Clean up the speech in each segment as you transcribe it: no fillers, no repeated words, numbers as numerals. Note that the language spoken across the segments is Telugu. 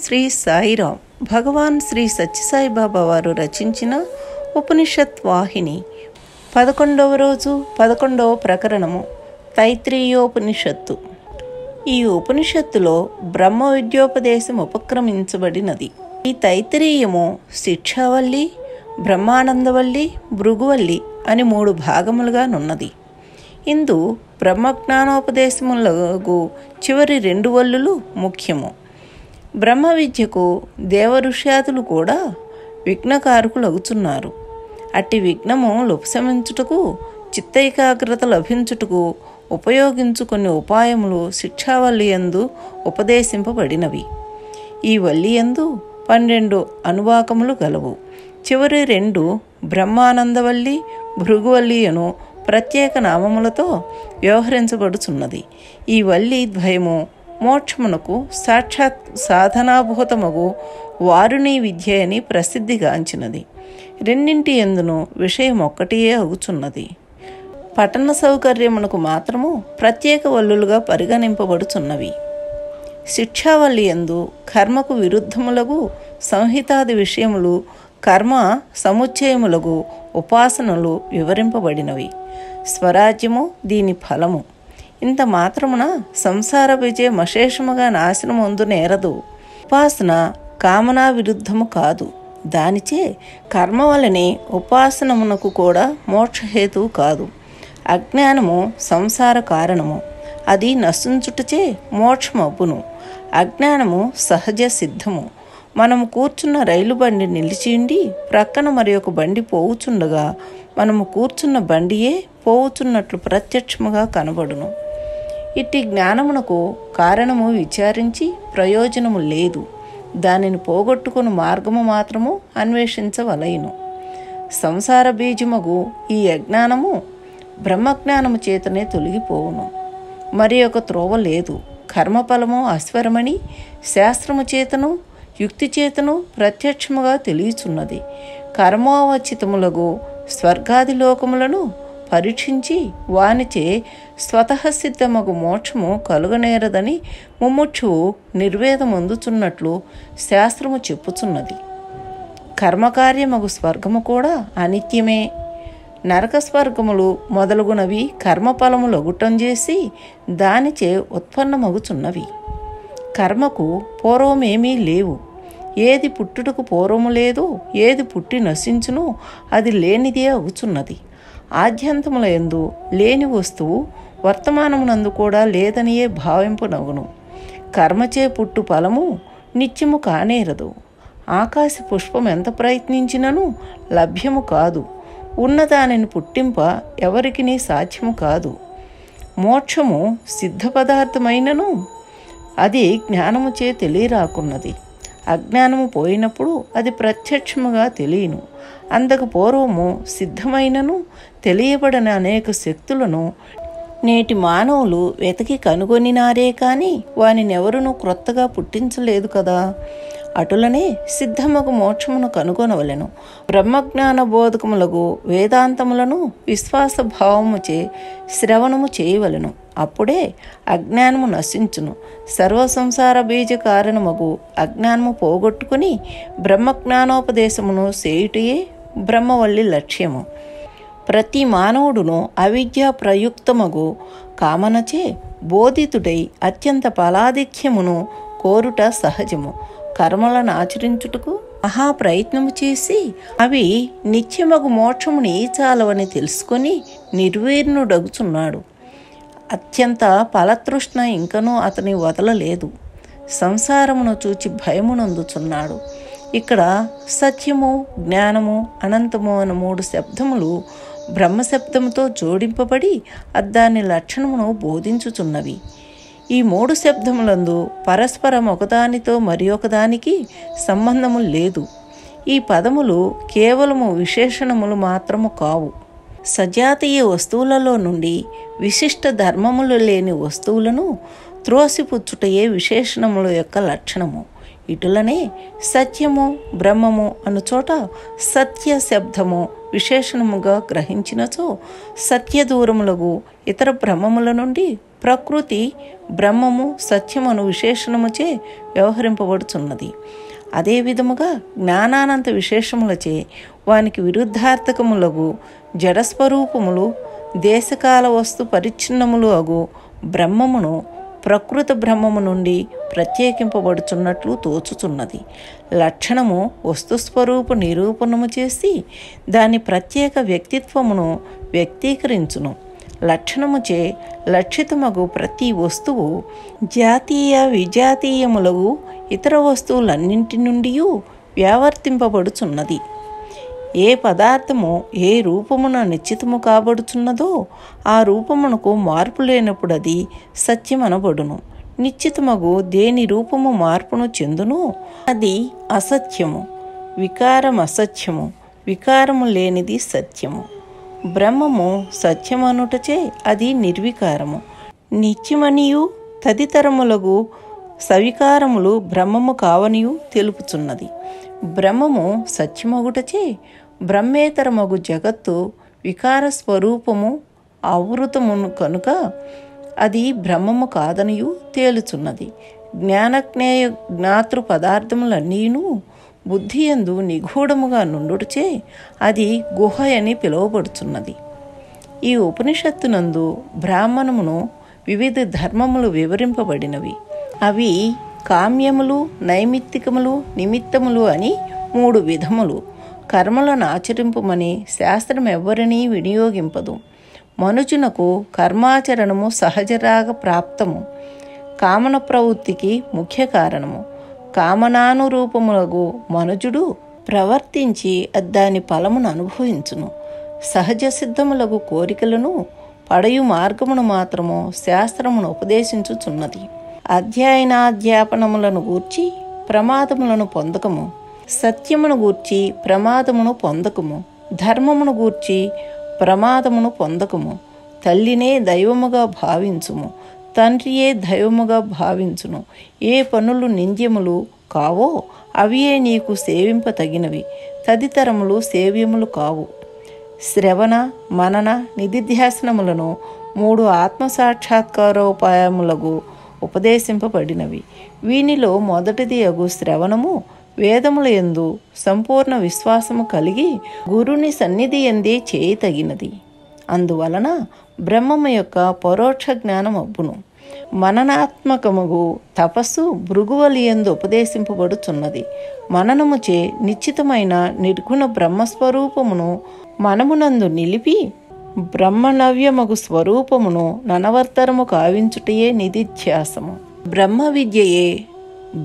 శ్రీ సాయిరాం భగవాన్ శ్రీ సత్యసాయిబాబా వారు రచించిన ఉపనిషత్ వాహిని 11వ రోజు 11వ ప్రకరణము తైత్రీయోపనిషత్తు. ఈ ఉపనిషత్తులో బ్రహ్మ విద్యోపదేశం ఉపక్రమించబడినది. ఈ తైత్రీయము శిక్షావల్లి, బ్రహ్మానందవల్లి, భృగువల్లి అని 3 భాగములుగా నున్నది. ఇందు బ్రహ్మజ్ఞానోపదేశములకు చివరి 2 వల్లులు ముఖ్యము. బ్రహ్మ విద్యకు దేవఋష్యాదులు కూడా విఘ్నకారకులగుచున్నారు. అట్టి విఘ్నము లుప్సమించుటకు, చిత్తైకాగ్రత లభించుటకు ఉపయోగించు కొన్ని ఉపాయములు శిక్షావల్లి యందు ఉపదేశింపబడినవి. ఈ వల్లి యందు 12 అనువాకములు గలవు. చివరి 2 బ్రహ్మానందవల్లి, భృగువల్లి అను ప్రత్యేక నామములతో వ్యవహరించబడుచున్నది. ఈ వల్లి ద్వయము మోక్షమునకు సాక్షాత్ సాధనాభూతమగు వారుణీ విద్య అని ప్రసిద్ధిగాంచినది. రెండింటి యందును విషయం ఒక్కటియే అగుచున్నది. పఠన సౌకర్యమునకు మాత్రము ప్రత్యేక వల్లులుగా పరిగణింపబడుచున్నవి. శిక్షావల్లి యందు కర్మకు విరుద్ధములగు సంహితాది విషయములు, కర్మ సముచ్చయములగు ఉపాసనలు వివరింపబడినవి. స్వరాజ్యము దీని ఫలము. ఇంత మాత్రమున సంసార విజయం అశేషముగా నాశనమొందు నేరదు. ఉపాసన కామనా విరుద్ధము కాదు. దానిచే కర్మ వలనే ఉపాసనమునకు కూడా మోక్షహేతువు కాదు. అజ్ఞానము సంసార కారణము. అది నశించుటచే మోక్షమబ్బును. అజ్ఞానము సహజ సిద్ధము. మనము కూర్చున్న రైలు బండి నిలిచిండి ప్రక్కన మరి ఒక బండి పోవుచుండగా మనము కూర్చున్న బండియే పోవుచున్నట్లు ప్రత్యక్షముగా కనబడును. ఇట్టి జ్ఞానమునకు కారణము విచారించి ప్రయోజనము లేదు. దానిని పోగొట్టుకుని మార్గము మాత్రము అన్వేషించవలయును. సంసార బీజమగు ఈ అజ్ఞానము బ్రహ్మజ్ఞానము చేతనే తొలగిపోవును. మరి ఒక త్రోవ లేదు. కర్మఫలము అస్వరమని శాస్త్రము చేతను యుక్తి చేతను ప్రత్యక్షముగా తెలియచున్నది. కర్మోవచితములగు స్వర్గాది లోకములను పరీక్షించి వానిచే స్వతఃసిద్ధమగు మోక్షము కలుగనేరదని ముముక్షువు నిర్వేదమొందుచున్నట్లు శాస్త్రము చెప్పుచున్నది. కర్మకార్యమగు స్వర్గము కూడా అనిత్యమే. నరక స్వర్గములు మొదలగునవి కర్మఫలములొగుటం చేసి దానిచే ఉత్పన్నమగుచున్నవి. కర్మకు పూర్వమేమీ లేవు. ఏది పుట్టుటకు పూర్వము లేదు, ఏది పుట్టి నశించును అది లేనిదే అగుచున్నది. ఆద్యంతముల యందు లేని వస్తువు వర్తమానమునందు కూడా లేదనియే భావింపునగును. కర్మచే పుట్టు ఫలము నిత్యము కానేరదు. ఆకాశ పుష్పం ఎంత ప్రయత్నించినను లభ్యము కాదు. ఉన్నదానిని పుట్టింప ఎవరికినీ సాధ్యము కాదు. మోక్షము సిద్ధ పదార్థమైనను అది జ్ఞానముచే తెలియరాకున్నది. అజ్ఞానము పోయినప్పుడు అది ప్రత్యక్షముగా తెలియను. అందుకు పూర్వము సిద్ధమైనను తెలియబడిన అనేక శక్తులను నేటి మానవులు వెతికి కనుగొనినారే కానీ వానినెవరునూ క్రొత్తగా పుట్టించలేదు కదా. అటులనే సిద్ధమగు మోక్షమును కనుగొనవలెను. బ్రహ్మజ్ఞాన బోధకములకు వేదాంతములను విశ్వాస భావముచే శ్రవణము చేయవలెను. అప్పుడే అజ్ఞానము నశించును. సర్వసంసార బీజ కారణమగు అజ్ఞానము పోగొట్టుకుని బ్రహ్మజ్ఞానోపదేశమును చేయుటయే బ్రహ్మవల్లి లక్ష్యము. ప్రతి మానవుడును అవిద్యా ప్రయుక్తమగు కామనచే బోధితుడై అత్యంత ఫలాధిక్యమును కోరుట సహజము. కర్మలను ఆచరించుటకు మహాప్రయత్నము చేసి అవి నిత్యమగు మోక్షమును ఈచాలవని తెలుసుకొని నిర్వీర్ణుడగుచున్నాడు. అత్యంత ఫలతృష్ణ ఇంకనూ అతని వదలలేదు. సంసారమును చూచి భయమునందుచున్నాడు. ఇక్కడ సత్యము, జ్ఞానము, అనంతము అను 3 శబ్దములు బ్రహ్మశబ్దముతో జోడింపబడి దాని లక్షణమును బోధించుచున్నవి. ఈ 3 శబ్దములందు పరస్పరం ఒకదానితో మరి ఒకదానికి సంబంధము లేదు. ఈ పదములు కేవలము విశేషణములు మాత్రము కావు. సజాతీయ వస్తువులలో నుండి విశిష్ట ధర్మములు లేని వస్తువులను త్రోసిపుచ్చుటయే విశేషణముల యొక్క లక్షణము. ఇటులనే సత్యము, బ్రహ్మము అను చోట సత్య శబ్దము విశేషణముగా గ్రహించినచో సత్య దూరములకు ఇతర బ్రహ్మముల నుండి ప్రకృతి బ్రహ్మము సత్యమను విశేషణముచే వ్యవహరింపబడుచున్నది. అదే విధముగా జ్ఞానానంత విశేషములచే వానికి విరుద్ధార్థకములగు జడస్వరూపములు దేశకాల వస్తు పరిచ్ఛిన్నములు అగు బ్రహ్మమును ప్రకృత బ్రహ్మము నుండి ప్రత్యేకింపబడుచున్నట్లు తోచుచున్నది. లక్షణము వస్తుస్వరూప నిరూపణము చేసి దాని ప్రత్యేక వ్యక్తిత్వమును వ్యక్తీకరించును. లక్షణముచే లక్షితమగు ప్రతి వస్తువు జాతీయ విజాతీయములగు ఇతర వస్తువులన్నింటి నుండి వ్యావర్తింపబడుచున్నది. ఏ పదార్థము ఏ రూపమున నిశ్చితము కాబడుచున్నదో ఆ రూపమునకు మార్పు లేనప్పుడు అది సత్యమనబడును. నిశ్చితమగు దేని రూపము మార్పును చెందును అది అసత్యము. వికారం అసత్యము, వికారము లేనిది సత్యము. బ్రహ్మము సత్యమనుటచే అది నిర్వికారము. నిత్యమనియు తదితరములగు సవికారములు బ్రహ్మము కావనియు తెలుపుచున్నది. బ్రహ్మము సత్యమగుటచే బ్రహ్మేతరమగు జగత్తు వికార స్వరూపము ఆవృతమును కనుక అది బ్రహ్మము కాదనియు తేలుచున్నది. జ్ఞానజ్ఞేయ జ్ఞాతృ పదార్థములన్నీను బుద్ధియందు నిగూఢముగా నుండుటచే అది గుహ అని పిలువబడుచున్నది. ఈ ఉపనిషత్తునందు బ్రాహ్మణమును వివిధ ధర్మములు వివరింపబడినవి. అవి కామ్యములు, నైమిత్తికములు, నిమిత్తములు అని 3 విధములు. కర్మలను ఆచరింపమని శాస్త్రం ఎవ్వరినీ వినియోగింపదు. మనుజునకు కర్మాచరణము సహజరాగ ప్రాప్తము. కామన ప్రవృత్తికి ముఖ్య కారణము. కామనానురూపములగు మనుజుడు ప్రవర్తించి దాని ఫలమును అనుభవించును. సహజ సిద్ధములగు కోరికలను పడయు మార్గమును మాత్రము శాస్త్రమును ఉపదేశించుచున్నది. అధ్యయనాధ్యాపనములను గూర్చి ప్రమాదములను పొందకము, సత్యమును గూర్చి ప్రమాదమును పొందకము, ధర్మమును గూర్చి ప్రమాదమును పొందకము. తల్లినే దైవముగా భావించుము, తండ్రియే దైవముగా భావించును. ఏ పనులు నింద్యములు కావో అవియే నీకు సేవింపతగినవి, తదితరములు సేవ్యములు కావు. శ్రవణ మనన నిధిధ్యాసనములను 3 ఆత్మసాక్షాత్కారోపాయములకు ఉపదేశింపబడినవి. వీనిలో మొదటిది అగు శ్రవణము వేదముల యందు సంపూర్ణ విశ్వాసము కలిగి గురుని సన్నిధి యందే చేయతగినది. అందువలన బ్రహ్మము యొక్క పరోక్ష జ్ఞానం అబ్బును. మననాత్మకముగు తపస్సు భృగువలియందు ఉపదేశింపబడుచున్నది. మననముచే నిశ్చితమైన నిర్గుణ బ్రహ్మస్వరూపమును మనమునందు నిలిపి బ్రహ్మనవ్యమగు స్వరూపమును ననవర్తరము కావించుటయే నిధిధ్యాసము. బ్రహ్మ విద్యయే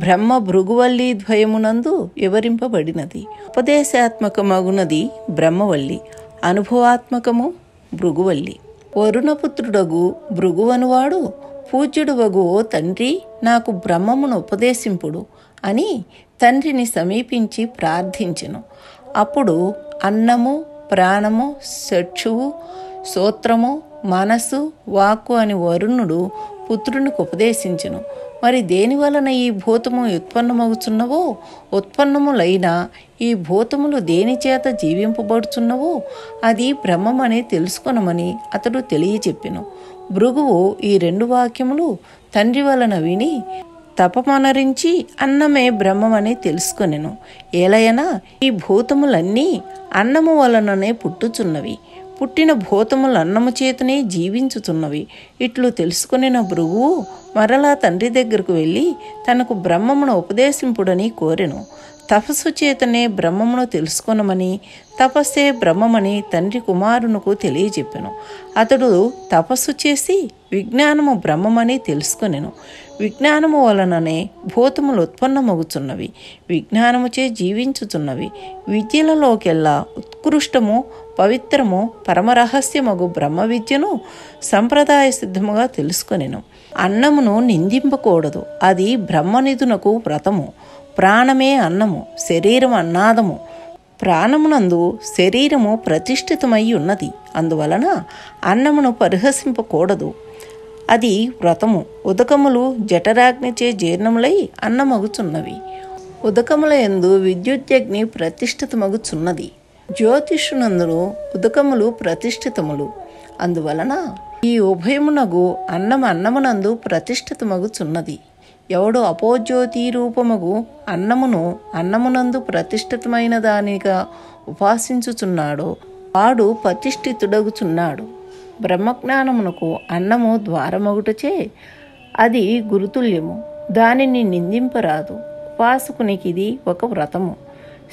బ్రహ్మ భృగువల్లి ద్వయమునందు వివరింపబడినది. ఉపదేశాత్మకమగునది బ్రహ్మవల్లి, అనుభవాత్మకము భృగువల్లి. వరుణపుత్రుడగు భృగువనువాడు పూజ్యుడు వగు ఓ తండ్రి, నాకు బ్రహ్మమును ఉపదేశింపుడు అని తండ్రిని సమీపించి ప్రార్థించెను. అప్పుడు అన్నము, ప్రాణము, చక్షువు, శ్రోత్రము, మనస్సు, వాక్కు అని వరుణుడు పుత్రునికి ఉపదేశించెను. మరి దేని వలన ఈ భూతము ఉత్పన్నమగుచున్నవో, ఉత్పన్నములైన ఈ భూతములు దేని చేత జీవింపబడుచున్నవో అది బ్రహ్మమని తెలుసుకొనమని అతడు తెలియచెప్పెను. భృగువు ఈ 2 వాక్యములు తండ్రి వలన విని తపమనరించి అన్నమే బ్రహ్మమని తెలుసుకొనెను. ఏలయనా ఈ భూతములన్నీ అన్నము వలననే పుట్టుచున్నవి, పుట్టిన భూతములు అన్నము చేతనే జీవించుతున్నవి. ఇట్లు తెలుసుకొనిన భృగువు మరలా తండ్రి దగ్గరకు వెళ్ళి తనకు బ్రహ్మమును ఉపదేశింపుడని కోరెను. తపస్సు చేతనే బ్రహ్మమును తెలుసుకొనమని, తపస్సే బ్రహ్మమని తండ్రి కుమారునకు తెలియజెప్పెను. అతడు తపస్సు చేసి విజ్ఞానము బ్రహ్మమని తెలుసుకొనెను. విజ్ఞానము వలననే భూతములు ఉత్పన్నమగుచున్నవి, విజ్ఞానముచే జీవించుచున్నవి. విద్యలలోకెల్లా ఉత్కృష్టము, పవిత్రము, పరమరహస్యమగు బ్రహ్మ విద్యను సంప్రదాయ సిద్ధముగా తెలుసుకొనెను. అన్నమును నిందింపకూడదు, అది బ్రహ్మనిధునకు వ్రతము. ప్రాణమే అన్నము, శరీరం అన్నాదము. ప్రాణమునందు శరీరము ప్రతిష్ఠితమై ఉన్నది. అందువలన అన్నమును పరిహసింపకూడదు, అది వ్రతము. ఉదకములు జఠరాగ్నిచే జీర్ణములై అన్నమగుచున్నవి. ఉదకముల యందు విద్యుజ్ఞి ప్రతిష్ఠితమగుచున్నది. జ్యోతిషునందును ఉదకములు ప్రతిష్ఠితములు. అందువలన ఈ ఉభయమునగు అన్నమునందు ప్రతిష్ఠితమగుచున్నది. ఎవడు అపోజ్యోతి రూపమగు అన్నమునందు ప్రతిష్ఠితమైన దానిగా ఉపాసించుచున్నాడో వాడు ప్రతిష్ఠితుడగుచున్నాడు. బ్రహ్మజ్ఞానమునకు అన్నము ద్వారమగుటచే అది గురుతుల్యము, దానిని నిందింపరాదు. ఉపాసకునికిది ఒక వ్రతము.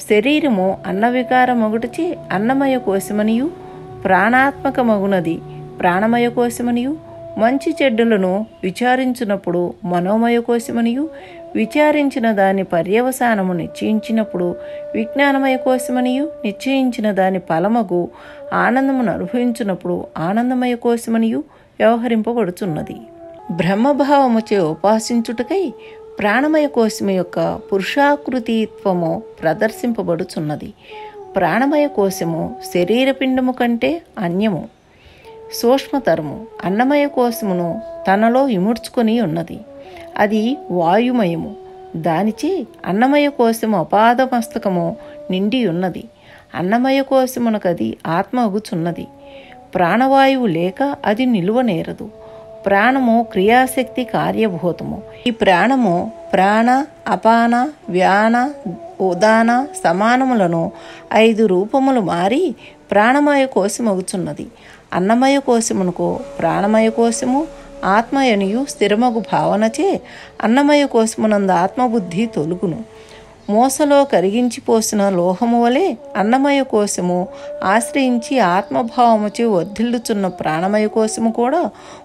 శరీరము అన్నవికారమగుటచే అన్నమయ కోశమనియు, ప్రాణాత్మకమగునది ప్రాణమయ కోశమనియు, మంచి చెడ్డలను విచారించినప్పుడు మనోమయ కోశమనియు, విచారించిన దాని పర్యవసానము నిశ్చయించినప్పుడు విజ్ఞానమయ కోశమనియు, నిశ్చయించిన దాని ఫలమగు ఆనందమును అనుభవించినప్పుడు ఆనందమయ కోశమనియు వ్యవహరింపబడుచున్నది. బ్రహ్మభావముచే ఉపాసించుటకై ప్రాణమయ కోశము యొక్క పురుషాకృతిత్వము ప్రదర్శింపబడుచున్నది. ప్రాణమయ కోశము శరీరపిండము కంటే అన్యము, సూక్ష్మతరము. అన్నమయ కోశమును తనలో ఇముడ్చుకొని ఉన్నది. అది వాయుమయము. దానిచే అన్నమయ కోశము అపాదమస్తకము నిండి ఉన్నది. అన్నమయ కోశమునకది ఆత్మ అగుచున్నది. ప్రాణవాయువు లేక అది నిలువనేరదు. ప్రాణము క్రియాశక్తి కార్యభూతము. ఈ ప్రాణము ప్రాణ, అపాన, వ్యాన, ఉదాన సమానములను 5 రూపములు మారి ప్రాణమయ కోశమగుచున్నది. అన్నమయ కోశమునకు ప్రాణమయ కోశము ఆత్మయనియు స్థిరమగు భావనచే అన్నమయ కోశమునందు ఆత్మబుద్ధి తొలుగును. మూసలో కరిగించిపోసిన లోహము వలె అన్నమయ కోశము ఆశ్రయించి ఆత్మభావముచే వర్ధిల్లుచున్న ప్రాణమయ కోశము కూడా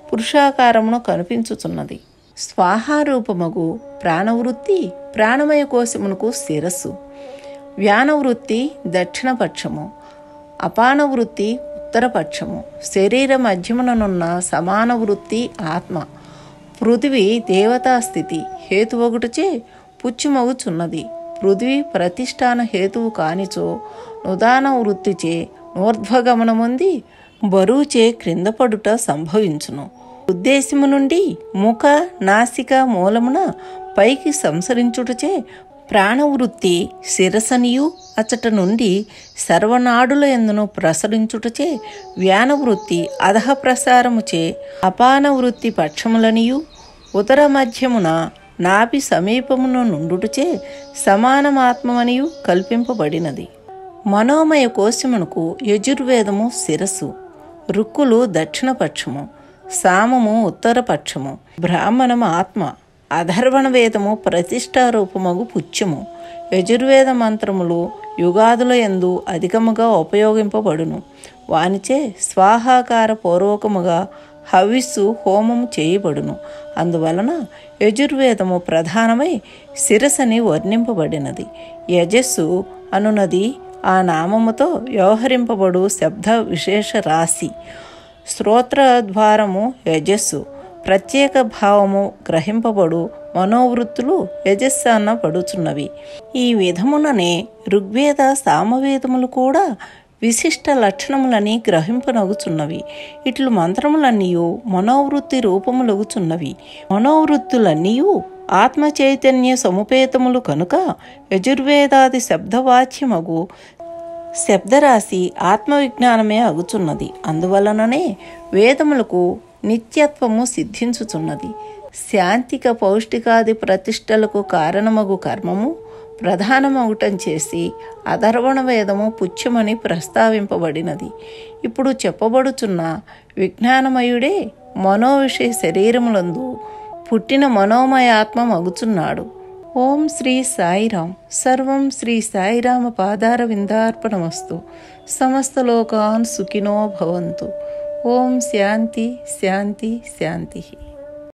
పురుషాకారమును కనిపించుచున్నది. స్వాహారూపమగు ప్రాణవృత్తి ప్రాణమయ కోశమునకు శిరస్సు, వ్యానవృత్తి దక్షిణపక్షము, అపానవృత్తి ఉత్తరపక్షము. శరీర మధ్యముననున్న సమాన వృత్తి ఆత్మ. పృథివీ దేవతాస్థితి హేతువగుటచే పుచ్చుమగుచున్నది. పృథివీ ప్రతిష్టాన హేతువు కానిచో నుదాన వృత్తిచే నూర్ధ్వగమనముంది బరువుచే క్రిందపడుట సంభవించును. ఉద్దేశము నుండి ముఖ నాసిక మూలమున పైకి సంసరించుటచే ప్రాణవృత్తి శిరసనియు అచట నుండి సర్వనాడుల యందును ప్రసరించుటచే వ్యానవృత్తి అధః ప్రసారముచే అపానవృత్తి పక్షములనియు ఉదర మధ్యమున నాభి సమీపమున నుండుటచే సమానమాత్మనియు కల్పింపబడినది. మనోమయ కోశమునకు యజుర్వేదము శిరస్సు, రుక్కులు దక్షిణపక్షము, సామము ఉత్తరపక్షము, బ్రాహ్మణము ఆత్మ, అధర్వణ వేదము ప్రతిష్టారూపమగు పుచ్చము. యజుర్వేద మంత్రములు యుగాదుల యందు అధికముగా ఉపయోగింపబడును. వానిచే స్వాహాకార పూర్వకముగా హవిస్సు హోమము చేయబడును. అందువలన యజుర్వేదము ప్రధానమై శిరసని వర్ణింపబడినది. యజస్సు అనునది ఆ నామముతో వ్యవహరింపబడు శబ్ద విశేష రాశి. శ్రోత్రద్వారము యజస్సు. ప్రత్యేక భావము గ్రహింపబడు మనోవృత్తులు యజస్సాన పడుచున్నవి. ఈ విధముననే ఋగ్వేద సామవేదములు కూడా విశిష్ట లక్షణములని గ్రహింపనగుచున్నవి. ఇట్లు మంత్రములన్నీయు మనోవృత్తి రూపములగుచున్నవి. మనోవృత్తులన్నీయు ఆత్మ చైతన్య సముపేతములు కనుక యజుర్వేదాది శబ్దవాచ్యమగు శబ్దరాశి ఆత్మవిజ్ఞానమే అగుచున్నది. అందువలననే వేదములకు నిత్యత్వము సిద్ధించుచున్నది. శాంతిక పౌష్టికాది ప్రతిష్టలకు కారణమగు కర్మము ప్రధానమగుటం చేసి అధర్వణ వేదము పుచ్చమని ప్రస్తావింపబడినది. ఇప్పుడు చెప్పబడుచున్న విజ్ఞానమయుడే మనోవిషయ శరీరములందు పుట్టిన మనోమయాత్మ మగుచున్నాడు. ఓం శ్రీ సాయిరాం. సర్వం శ్రీ సాయిరామ పాదార విందార్పణమస్తు. సమస్త లోకాన్ సుఖినో భవంతు. ఓం శాంతి శాంతి శాంతి.